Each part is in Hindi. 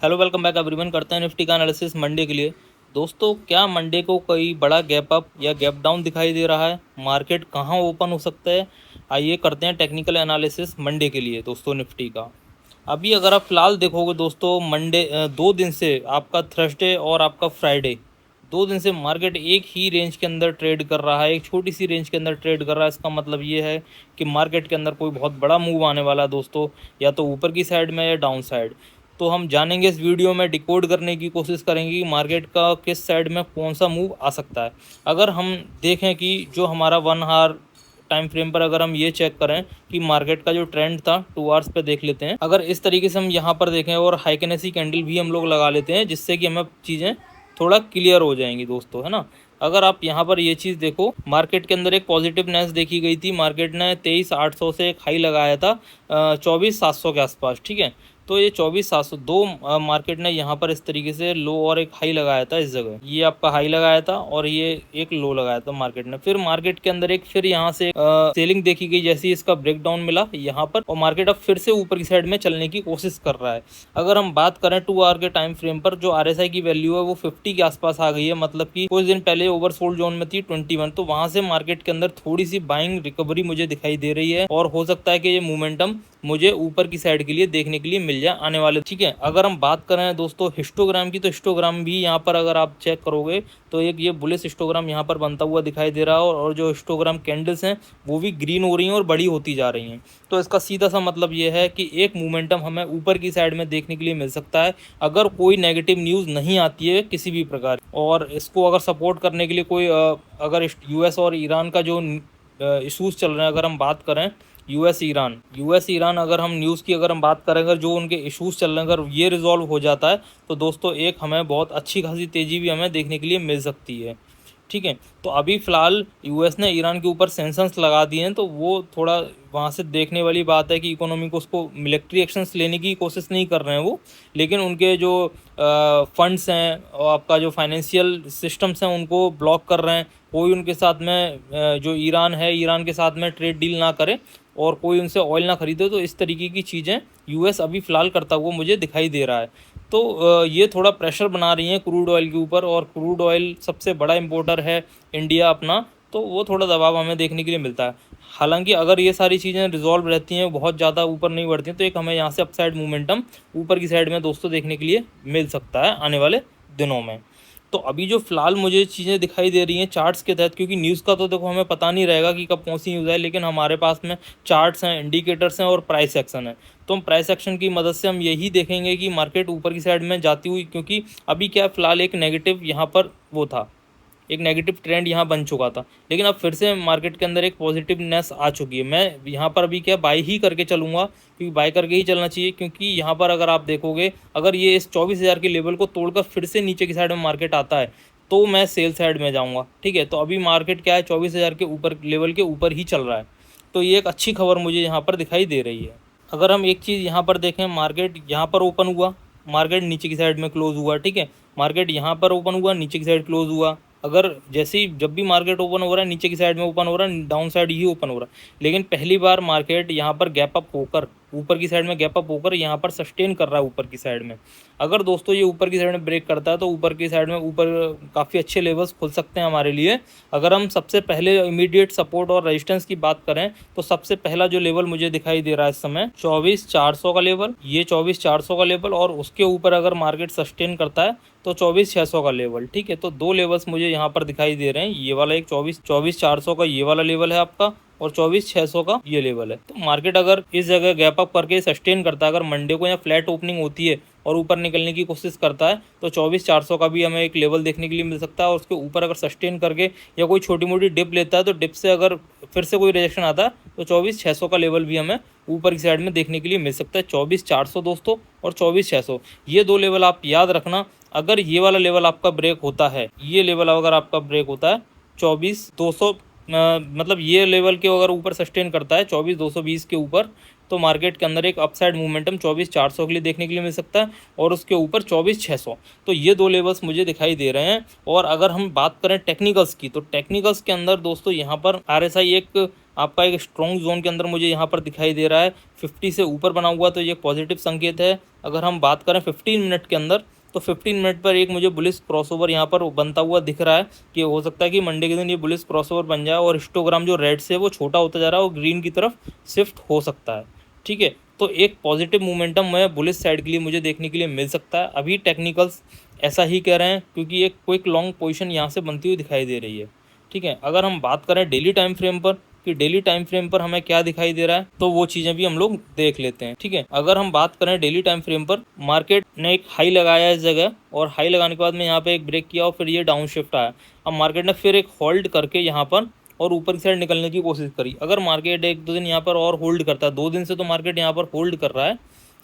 Hello welcome back everyone. करते हैं निफ्टी का एनालिसिस मंडे के लिए। दोस्तों, क्या मंडे को कोई बड़ा गैप अप या गैप डाउन दिखाई दे रहा है? मार्केट कहां ओपन हो सकता है? आइए करते हैं टेक्निकल एनालिसिस मंडे के लिए दोस्तों निफ्टी का। अभी अगर आप फिलहाल देखोगे दोस्तों, मंडे 2 दिन से आपका थर्सडे और आपका फ्राइडे, 2 दिन से मार्केट एक ही रेंज के अंदर ट्रेड कर रहा है, एक छोटी सी रेंज के अंदर ट्रेड कर रहा है। इसका मतलब ये है कि मार्केट के अंदर कोई बहुत बड़ा मूव आने वाला है दोस्तों, या तो ऊपर की साइड में या डाउन साइड। तो हम जानेंगे इस वीडियो में, डिकोड करने की कोशिश करेंगे कि मार्केट का किस साइड में कौन सा मूव आ सकता है। अगर हम देखें कि जो हमारा 1 आवर टाइम फ्रेम पर अगर हम ये चेक करें कि मार्केट का जो ट्रेंड था 2 आवर्स पे देख लेते हैं। अगर इस तरीके से हम यहाँ पर देखें और हाइकनेसी कैंडल भी हम लोग लगा लेते हैं, जिससे कि हमें चीज़ें थोड़ा क्लियर हो जाएंगी दोस्तों, है ना। अगर आप यहाँ पर ये चीज़ देखो, मार्केट के अंदर एक पॉजिटिवनेस देखी गई थी। मार्केट ने 23,800 से एक हाई लगाया था 24,700 के आसपास, ठीक है। तो ये 24,700 दो मार्केट ने यहाँ पर इस तरीके से लो और एक हाई लगाया था। इस जगह ये आपका हाई लगाया था और ये एक लो लगाया था मार्केट ने। फिर मार्केट के अंदर एक फिर यहाँ से सेलिंग देखी गई, जैसे ही इसका ब्रेकडाउन मिला यहाँ पर, और मार्केट अब फिर से ऊपर की साइड में चलने की कोशिश कर रहा है। अगर हम बात करें 2 आवर के टाइम फ्रेम पर, जो RSI की वैल्यू है वो 50 के आसपास आ गई है। मतलब कि कुछ दिन पहले ओवरसोल्ड जोन में थी 21, तो वहां से मार्केट के अंदर थोड़ी सी बाइंग रिकवरी मुझे दिखाई दे रही है, और हो सकता है कि ये मोमेंटम मुझे ऊपर की साइड के लिए देखने के लिए मिल जाए आने वाले, ठीक है। अगर हम बात करें दोस्तों हिस्टोग्राम की, तो हिस्टोग्राम भी यहाँ पर अगर आप चेक करोगे तो एक ये बुलिश हिस्टोग्राम यहाँ पर बनता हुआ दिखाई दे रहा है, और जो हिस्टोग्राम कैंडल्स हैं वो भी ग्रीन हो रही हैं और बड़ी होती जा रही हैं। तो इसका सीधा सा मतलब ये है कि एक मोमेंटम हमें ऊपर की साइड में देखने के लिए मिल सकता है, अगर कोई नेगेटिव न्यूज़ नहीं आती है किसी भी प्रकार। और इसको अगर सपोर्ट करने के लिए कोई अगर US और ईरान का जो इशूज़ चल रहे हैं, अगर हम बात करें यूएस ईरान अगर हम न्यूज़ की अगर हम बात करें, अगर जो उनके इश्यूज चल रहे हैं अगर ये रिजॉल्व हो जाता है, तो दोस्तों एक हमें बहुत अच्छी खासी तेज़ी भी हमें देखने के लिए मिल सकती है, ठीक है। तो अभी फ़िलहाल US ने ईरान के ऊपर सेंक्शंस लगा दिए हैं, तो वो थोड़ा वहाँ से देखने वाली बात है कि इकोनॉमी को, उसको मिलिट्री एक्शंस लेने की कोशिश नहीं कर रहे हैं वो, लेकिन उनके जो फंड्स हैं और आपका जो फाइनेंशियल सिस्टम्स हैं उनको ब्लॉक कर रहे हैं। कोई उनके साथ में जो ईरान है, ईरान के साथ में ट्रेड डील ना करे और कोई उनसे ऑयल ना खरीदे। तो इस तरीके की चीज़ें US अभी फ़िलहाल करता हुआ मुझे दिखाई दे रहा है। तो ये थोड़ा प्रेशर बना रही हैं क्रूड ऑयल के ऊपर, और क्रूड ऑयल सबसे बड़ा इंपोर्टर है इंडिया अपना, तो वो थोड़ा दबाव हमें देखने के लिए मिलता है। हालांकि अगर ये सारी चीज़ें रिजॉल्व रहती हैं, बहुत ज़्यादा ऊपर नहीं बढ़ती हैं, तो एक हमें यहाँ से अपसाइड मोमेंटम ऊपर की साइड में दोस्तों देखने के लिए मिल सकता है आने वाले दिनों में। तो अभी जो फ़िलहाल मुझे चीज़ें दिखाई दे रही हैं चार्ट्स के तहत, क्योंकि न्यूज़ का तो देखो हमें पता नहीं रहेगा कि कब कौन सी न्यूज़ है, लेकिन हमारे पास में चार्ट्स हैं, इंडिकेटर्स हैं और प्राइस एक्शन है। तो हम प्राइस एक्शन की मदद से हम यही देखेंगे कि मार्केट ऊपर की साइड में जाती हुई, क्योंकि अभी क्या फ़िलहाल एक नेगेटिव यहाँ पर वो था, एक नेगेटिव ट्रेंड यहाँ बन चुका था, लेकिन अब फिर से मार्केट के अंदर एक पॉजिटिवनेस आ चुकी है। मैं यहाँ पर अभी क्या बाई ही करके चलूँगा, क्योंकि बाई करके ही चलना चाहिए, क्योंकि यहाँ पर अगर आप देखोगे, अगर ये इस 24,000 के लेवल को तोड़कर फिर से नीचे की साइड में मार्केट आता है, तो मैं सेल साइड में जाऊँगा, ठीक है। तो अभी मार्केट क्या है, 24,000 के ऊपर लेवल के ऊपर ही चल रहा है, तो ये एक अच्छी खबर मुझे यहाँ पर दिखाई दे रही है। अगर हम एक चीज़ यहाँ पर देखें, मार्केट यहाँ पर ओपन हुआ, मार्केट नीचे की साइड में क्लोज हुआ, ठीक है। मार्केट यहाँ पर ओपन हुआ, नीचे की साइड क्लोज हुआ। अगर जैसे ही जब भी मार्केट ओपन हो रहा है, नीचे की साइड में ओपन हो रहा है, डाउन साइड ही ओपन हो रहा है, लेकिन पहली बार मार्केट यहाँ पर गैप अप होकर, ऊपर की साइड में गैप अप होकर यहाँ पर सस्टेन कर रहा है ऊपर की साइड में। अगर दोस्तों ये ऊपर की साइड में ब्रेक करता है, तो ऊपर की साइड में ऊपर काफ़ी अच्छे लेवल्स खुल सकते हैं हमारे लिए। अगर हम सबसे पहले इमीडिएट सपोर्ट और रेजिस्टेंस की बात करें, तो सबसे पहला जो लेवल मुझे दिखाई दे रहा है इस समय 24,400 का लेवल, ये 24,400 का लेवल, और उसके ऊपर अगर मार्केट सस्टेन करता है तो 24,600 का लेवल, ठीक है। तो दो लेवल्स मुझे यहाँ पर दिखाई दे रहे हैं, ये वाला एक 24,400 का ये वाला लेवल है आपका, और 24,600 का ये लेवल है। तो मार्केट अगर इस जगह गैप अप करके सस्टेन करता है, अगर मंडे को या फ्लैट ओपनिंग होती है और ऊपर निकलने की कोशिश करता है, तो 24,400 का भी हमें एक लेवल देखने के लिए मिल सकता है। और उसके ऊपर अगर सस्टेन करके या कोई छोटी मोटी डिप लेता है, तो डिप से अगर फिर से कोई रिजेक्शन आता है, तो 24,600 का लेवल भी हमें ऊपर की साइड में देखने के लिए मिल सकता है। 24,400 दोस्तों और 24,600, ये दो लेवल आप याद रखना। अगर ये वाला लेवल आपका ब्रेक होता है, ये लेवल अगर आपका ब्रेक होता है 24,200, मतलब ये लेवल के अगर ऊपर सस्टेन करता है 24,220 के ऊपर, तो मार्केट के अंदर एक अपसाइड मूवमेंटम 24,400 के लिए देखने के लिए मिल सकता है, और उसके ऊपर 24,600। तो ये दो लेवल्स मुझे दिखाई दे रहे हैं। और अगर हम बात करें टेक्निकल्स की, तो टेक्निकल्स के अंदर दोस्तों यहाँ पर RSI एक आपका एक स्ट्रॉन्ग जोन के अंदर मुझे यहाँ पर दिखाई दे रहा है। 50 से ऊपर बना हुआ तो ये पॉजिटिव संकेत है। अगर हम बात करें 15 मिनट के अंदर, तो 15 मिनट पर एक मुझे बुलिश क्रॉसओवर यहाँ पर बनता हुआ दिख रहा है कि हो सकता है कि मंडे के दिन ये बुलिश क्रॉसओवर बन जाए और हिस्टोग्राम जो रेड से वो छोटा होता जा रहा है और ग्रीन की तरफ शिफ्ट हो सकता है। ठीक है, तो एक पॉजिटिव मोमेंटम मैं बुलिश साइड के लिए मुझे देखने के लिए मिल सकता है। अभी टेक्निकल्स ऐसा ही कह रहे हैं क्योंकि एक क्विक लॉन्ग पोजीशन यहाँ से बनती हुई दिखाई दे रही है। ठीक है, अगर हम बात करें डेली टाइम फ्रेम पर कि डेली टाइम फ्रेम पर हमें क्या दिखाई दे रहा है, तो वो चीज़ें भी हम लोग देख लेते हैं। ठीक है, अगर हम बात करें डेली टाइम फ्रेम पर, मार्केट ने एक हाई लगाया है इस जगह और हाई लगाने के बाद में यहाँ पे एक ब्रेक किया और फिर ये डाउन शिफ्ट आया। अब मार्केट ने फिर एक होल्ड करके यहाँ पर और ऊपर की साइड निकलने की कोशिश करी। अगर मार्केट एक दो दिन यहाँ पर और होल्ड करता है, 2 दिन से तो मार्केट यहाँ पर होल्ड कर रहा है।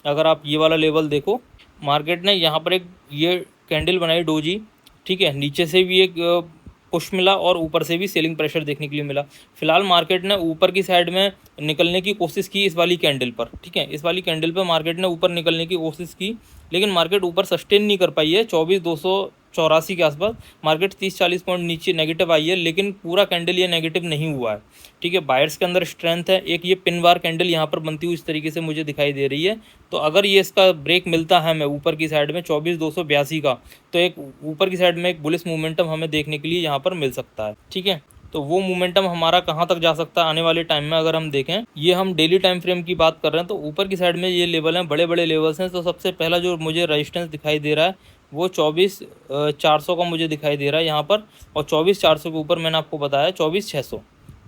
अगर आप ये वाला लेवल देखो, मार्केट ने यहाँ पर एक ये कैंडल बनाई डोजी। ठीक है, नीचे से भी एक पुश मिला और ऊपर से भी सेलिंग प्रेशर देखने के लिए मिला। फिलहाल मार्केट ने ऊपर की साइड में निकलने की कोशिश की इस वाली कैंडल पर। ठीक है, इस वाली कैंडल पर मार्केट ने ऊपर निकलने की कोशिश की, लेकिन मार्केट ऊपर सस्टेन नहीं कर पाई है। 24,284 के आसपास मार्केट 30-40 पॉइंट नीचे नेगेटिव आई है, लेकिन पूरा कैंडल ये नेगेटिव नहीं हुआ है। ठीक है, बायर्स के अंदर स्ट्रेंथ है। एक ये पिन बार कैंडल यहाँ पर बनती हुई इस तरीके से मुझे दिखाई दे रही है। तो अगर ये इसका ब्रेक मिलता है हमें ऊपर की साइड में 24,282 का, तो एक ऊपर की साइड में एक बुलिश मोमेंटम हमें देखने के लिए यहाँ पर मिल सकता है। ठीक है, तो वो मोमेंटम हमारा कहाँ तक जा सकता है आने वाले टाइम में, अगर हम देखें, ये हम डेली टाइम फ्रेम की बात कर रहे हैं, तो ऊपर की साइड में ये लेवल हैं, बड़े बड़े लेवल्स हैं। तो सबसे पहला जो मुझे रेजिस्टेंस दिखाई दे रहा है वो 24,400 का मुझे दिखाई दे रहा है यहाँ पर, और 24,400 के ऊपर मैंने आपको बताया 24,600।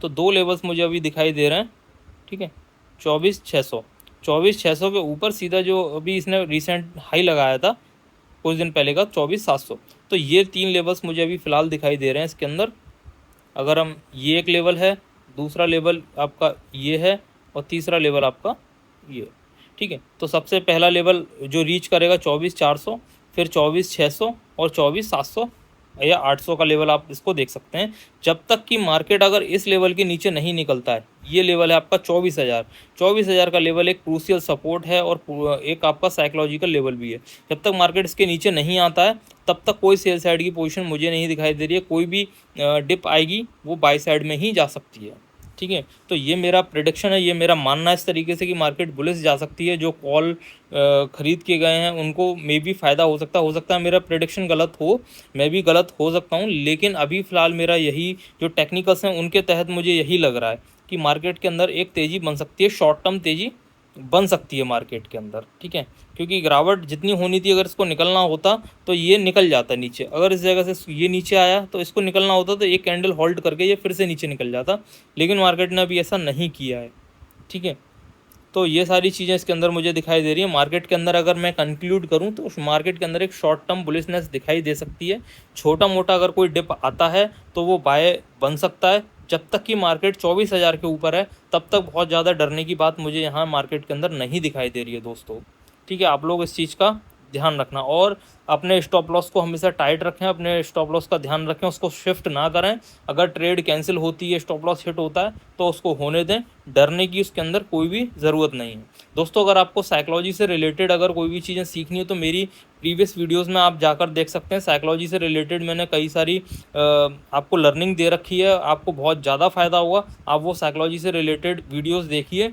तो 2 लेवल्स मुझे अभी दिखाई दे रहे हैं। ठीक है, 24,600 के ऊपर सीधा जो अभी इसने रिसेंट हाई लगाया था कुछ दिन पहले का 24,700। तो ये 3 लेवल्स मुझे अभी फ़िलहाल दिखाई दे रहे हैं इसके अंदर। अगर हम, ये एक लेवल है, दूसरा लेवल आपका ये है और तीसरा लेवल आपका ये। ठीक है, तो सबसे पहला लेवल जो रीच करेगा 24,400, फिर 24,600 और 24,700 या 800 का लेवल आप इसको देख सकते हैं। जब तक कि मार्केट अगर इस लेवल के नीचे नहीं निकलता है, ये लेवल है आपका 24,000। 24,000 का लेवल एक क्रूशियल सपोर्ट है और एक आपका साइकोलॉजिकल लेवल भी है। जब तक मार्केट इसके नीचे नहीं आता है तब तक कोई सेल साइड की पोजीशन मुझे नहीं दिखाई दे रही है। कोई भी डिप आएगी वो बाय साइड में ही जा सकती है। ठीक है, तो ये मेरा प्रेडिक्शन है, ये मेरा मानना है इस तरीके से कि मार्केट बुलिश जा सकती है। जो कॉल खरीद के गए हैं उनको मे भी फ़ायदा हो सकता है मेरा प्रेडिक्शन गलत हो, मैं भी गलत हो सकता हूँ, लेकिन अभी फ़िलहाल मेरा यही जो टेक्निकल्स हैं उनके तहत मुझे यही लग रहा है कि मार्केट के अंदर एक तेज़ी बन सकती है, शॉर्ट टर्म तेज़ी बन सकती है मार्केट के अंदर। ठीक है, क्योंकि गिरावट जितनी होनी थी, अगर इसको निकलना होता तो ये निकल जाता नीचे। अगर इस जगह से ये नीचे आया तो इसको निकलना होता तो एक कैंडल होल्ड करके ये फिर से नीचे निकल जाता, लेकिन मार्केट ने अभी ऐसा नहीं किया है। ठीक है, तो ये सारी चीज़ें इसके अंदर मुझे दिखाई दे रही है। मार्केट के अंदर अगर मैं कंक्लूड करूं तो मार्केट के अंदर एक शॉर्ट टर्म बुलिशनेस दिखाई दे सकती है। छोटा मोटा अगर कोई डिप आता है तो वो बाय बन सकता है। जब तक कि मार्केट 24,000 के ऊपर है तब तक बहुत ज़्यादा डरने की बात मुझे यहाँ मार्केट के अंदर नहीं दिखाई दे रही है दोस्तों। ठीक है, आप लोग इस चीज़ का ध्यान रखना और अपने स्टॉप लॉस को हमेशा टाइट रखें, अपने स्टॉप लॉस का ध्यान रखें, उसको शिफ्ट ना करें। अगर ट्रेड कैंसिल होती है, स्टॉप लॉस हिट होता है तो उसको होने दें, डरने की उसके अंदर कोई भी ज़रूरत नहीं है। दोस्तों, अगर आपको साइकोलॉजी से रिलेटेड अगर कोई भी चीज़ें सीखनी है तो मेरी प्रीवियस वीडियोज़ में आप जाकर देख सकते हैं। साइकोलॉजी से रिलेटेड मैंने कई सारी आपको लर्निंग दे रखी है, आपको बहुत ज़्यादा फ़ायदा होगा। आप वो साइकोलॉजी से रिलेटेड वीडियोज़ देखिए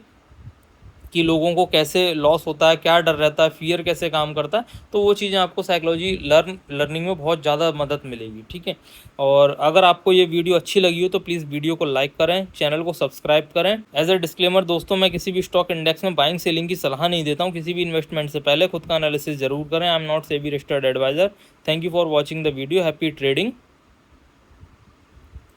कि लोगों को कैसे लॉस होता है, क्या डर रहता है, फियर कैसे काम करता है, तो वो चीज़ें आपको साइकोलॉजी लर्निंग में बहुत ज़्यादा मदद मिलेगी। ठीक है, और अगर आपको ये वीडियो अच्छी लगी हो तो प्लीज़ वीडियो को लाइक करें, चैनल को सब्सक्राइब करें। एज अ डिस्क्लेमर दोस्तों, मैं किसी भी स्टॉक इंडेक्स में बाइंग सेलिंग की सलाह नहीं देता हूँ। किसी भी इन्वेस्टमेंट से पहले खुद का एनालिसिस जरूर करें। I am not SEBI registered advisor. Thank you for watching the video. Happy trading.